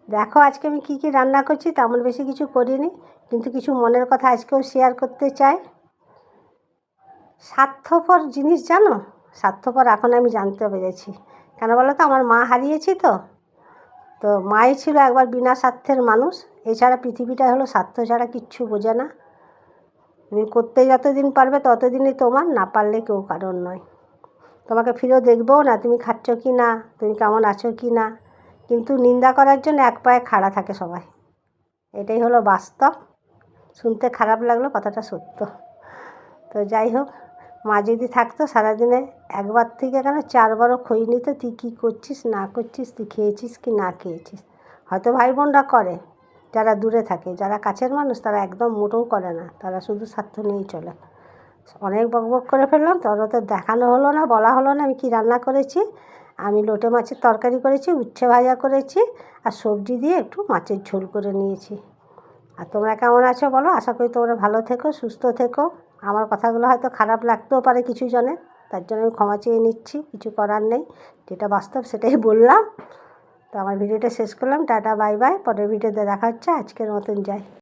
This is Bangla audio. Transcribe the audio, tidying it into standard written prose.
দেখো আজকে আমি কী কী রান্না করছি, তেমন বেশি কিছু করিনি, কিন্তু কিছু মনের কথা আজকেও শেয়ার করতে চাই। স্বার্থপর জিনিস জানো, স্বার্থপর এখন আমি জানতে পেরেছি। কেন বলো তো, আমার মা হারিয়েছি তো মাই ছিল একবার বিনা স্বার্থের মানুষ। এছাড়া পৃথিবীটা হলো স্বার্থ ছাড়া কিচ্ছু বোঝে না। তুমি করতে যতদিন পারবে ততদিনই তোমার, না পারলে কেউ কারণ নয়। তোমাকে ফিরেও দেখবেও না তুমি খাচ্ছ কি না, তুমি কেমন আছো কি না, কিন্তু নিন্দা করার জন্য এক পায়ে খাড়া থাকে সবাই। এটাই হলো বাস্তব। শুনতে খারাপ লাগলো, কথাটা সত্য। তো যাই হোক, মা যদি থাকতো সারাদিনে একবার থেকে কেন 4বারও খোঁজ নিত, তুই কী করছিস না করছিস, তুই খেয়েছিস কি না খেয়েছিস। হয়তো ভাই বোনরা করে, যারা দূরে থাকে, যারা কাছের মানুষ তারা একদম মোটেও করে না, তারা শুধু স্বার্থ নিয়েই চলে। অনেক বকবক করে ফেললাম, তারপরে তো দেখানো হলো না, বলা হলো না আমি কী রান্না করেছি। আমি লোটে মাছের তরকারি করেছি, উচ্ছে ভাজা করেছি, আর সবজি দিয়ে একটু মাছের ঝোল করে নিয়েছি। আর তোমরা কেমন আছো বলো, আশা করি তোমরা ভালো থেকো, সুস্থ থেকো। আমার কথাগুলো হয়তো খারাপ লাগতেও পারে কিছু জনের, তার জন্য আমি ক্ষমা চেয়ে নিচ্ছি, কিছু করার নেই। যেটা বাস্তব সেটাই বললাম। তো আমার ভিডিওটা শেষ করলাম, টাটা বাই বাই, পরের ভিডিওতে দেখা হচ্ছে। আজকের মতন যাই।